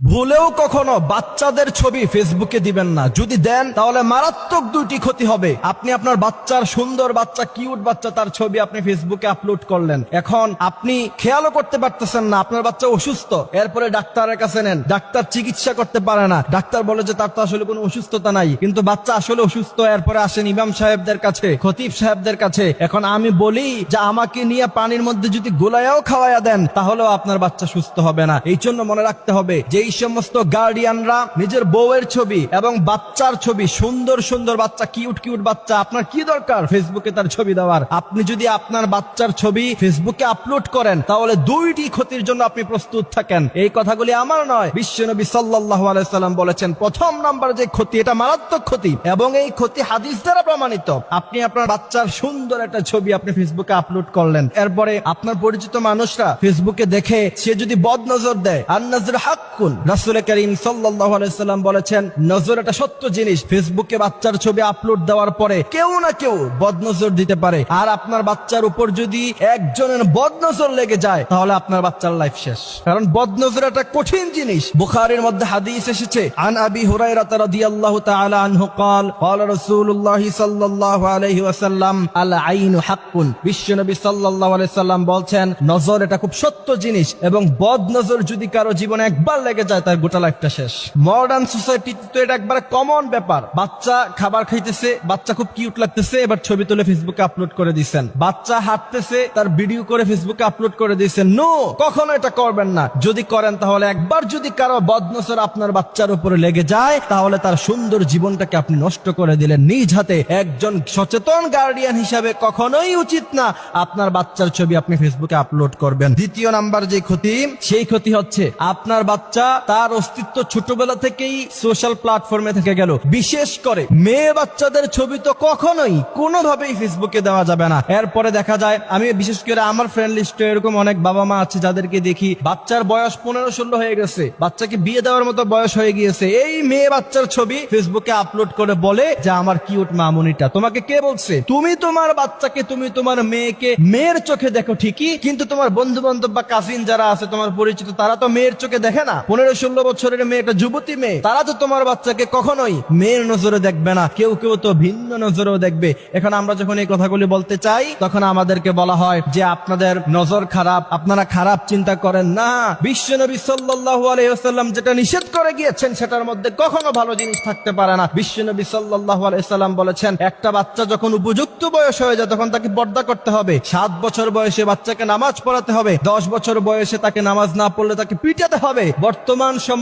ভুলেও কখনো বাচ্চাদের ছবি ফেসবুকে দিবেন না। যদি দেন তাহলে মারাত্মক দুইটি ক্ষতি হবে। আপনি আপনার বাচ্চার সুন্দর বাচ্চা, কিউট বাচ্চা, তার ছবি আপনি ফেসবুকে আপলোড করলেন। এখন আপনি খেয়ালও করতে পারতেছেন না আপনার বাচ্চা অসুস্থ। এরপরে ডাক্তারের কাছে নেন, ডাক্তার চিকিৎসা করতে পারে না। ডাক্তার বলে যে তার তো আসলে কোনো অসুস্থতা নাই, কিন্তু বাচ্চা আসলে অসুস্থ। এরপরে আসেন ইমাম সাহেবদের কাছে, খতিব সাহেবদের কাছে। এখন আমি বলি যে আমাকে নিয়ে পানির মধ্যে যদি গোলায়াও খাওয়াইয়া দেন তাহলেও আপনার বাচ্চা সুস্থ হবে না। এই জন্য মনে রাখতে হবে যে এই সমস্ত গার্ডিয়ানরা নিজের বউয়ের ছবি এবং বাচ্চার ছবি, সুন্দর সুন্দর বাচ্চা, কিউট কিউট বাচ্চা, আপনার কি দরকার ফেসবুকে তার ছবি দেওয়ার? আপনি যদি আপনার বাচ্চার ছবি ফেসবুকে আপলোড করেন তাহলে দুইটি ক্ষতির জন্য আপনি প্রস্তুত থাকেন। এই কথাগুলি আমার নয়, বিশ্বনবী সাল্লাল্লাহু আলাইহি সাল্লাম বলেছেন প্রথম নাম্বার যে ক্ষতি, এটা মারাত্মক ক্ষতি এবং এই ক্ষতি হাদিস দ্বারা প্রমাণিত। আপনি আপনার বাচ্চার সুন্দর একটা ছবি আপনি ফেসবুকে আপলোড করলেন, এরপরে আপনার পরিচিত মানুষরা ফেসবুকে দেখে সে যদি বদনজর দেয়, আর নজর হাক্কুন, রাসূল করিম সাল্লাল্লাহু আলাইহি সাল্লাম বলেছেন নজর একটা সত্য জিনিস। ফেসবুকে বাচ্চার ছবি আপলোড দেওয়ার পরে কেউ না কেউ বদনজর দিতে পারে, আর আপনার বাচ্চার উপর যদি একজনের বদনজর লেগে যায় তাহলে আপনার বাচ্চার লাইফ শেষ। কারণ বদনজর একটা কঠিন জিনিস। বুখারীর মধ্যে হাদিস এসেছে, আন আবি হুরায়রা রাদিয়াল্লাহু তাআলা আনহু قال قال رسول الله صلى الله عليه وسلم العين حق। বিশ্বনবী সাল্লাল্লাহু আলাইহি সাল্লাম বলছেন নজর এটা খুব সত্য জিনিস এবং বদনজর যদি কারো জীবনে একবার লেগে যায় তার গোটা লাইফটা শেষ। মডার্ন সোসাইটিতে তো এটা একবারে কমন ব্যাপার। বাচ্চা খাবার খাইতেছে, বাচ্চা খুব কিউট লাগতেছে, এবার ছবি তুলে ফেসবুকে আপলোড করে দিচ্ছেন। বাচ্চা হাঁটতেছে, তার ভিডিও করে ফেসবুকে আপলোড করে দিচ্ছেন। নো, কখনো এটা করবেন না। যদি করেন তাহলে একবার যদি কারো বদনজর আপনার বাচ্চার উপরে লেগে যায় তাহলে তার সুন্দর জীবনটাকে আপনি নষ্ট করে দিলেন নিজ হাতে। একজন সচেতন গার্ডিয়ান হিসাবে কখনোই উচিত না আপনার বাচ্চার ছবি আপনি ফেসবুকে আপলোড করবেন। দ্বিতীয় নাম্বার যে ক্ষতি, সেই ক্ষতি হচ্ছে আপনার বাচ্চা তার অস্তিত্ব ছোটবেলা থেকেই সোশ্যাল প্ল্যাটফর্মে থেকে গেল। বিশেষ করে মেয়ে বাচ্চাদের ছবি তো কখনোই কোনোভাবেই ফেসবুকে দেওয়া যাবে না। এরপরে দেখা যায়, আমি বিশেষ করে আমার ফ্রেন্ড লিস্টে এরকম অনেক বাবা মা আছে যাদেরকে দেখি বাচ্চার বয়স 15-16 হয়ে গেছে, বাচ্চাকে বিয়ে দেওয়ার মতো বয়স হয়ে গিয়েছে, এই মেয়ে বাচ্চার ছবি ফেসবুকে আপলোড করে বলে যে আমার কিউট মামুনিটা। তোমাকে কে বলছে? তুমি তোমার বাচ্চাকে, তুমি তোমার মেয়েকে মেয়ের চোখে দেখো ঠিকই, কিন্তু তোমার বন্ধু বান্ধব বা কাজিন যারা আছে তোমার পরিচিত, তারা তো মেয়ের চোখে দেখে না। 15-16 বছরের মেয়ে, একটা যুবতী মেয়ে, তারা তো তোমার বাচ্চাকে কখনোই মেয়ের নজরে দেখবে না, কেউ কেউ তো ভিন্ন নজরেও দেখবে। এখন আমরা যখন এই কথাগুলি বলতে চাই তখন আমাদেরকে বলা হয় যে আপনাদের নজর খারাপ, আপনারা খারাপ চিন্তা করেন না। বিশ্বনবী সাল্লাল্লাহু আলাইহি ওয়াসাল্লাম যেটা নিষেধ করে গিয়েছেন সেটার মধ্যে কখনো ভালো জিনিস থাকতে পারে না। বিশ্বনবী সাল্লাল্লাহু আলাইহি ওয়াসাল্লাম বলেছেন একটা বাচ্চা যখন উপযুক্ত বয়স হয়ে যায় তখন তাকে পর্দা করতে হবে। 7 বছর বয়সে বাচ্চাকে নামাজ পড়াতে হবে, 10 বছর বয়সে তাকে নামাজ না পড়লে তাকে পিটাতে হবে। বর্তমান সময়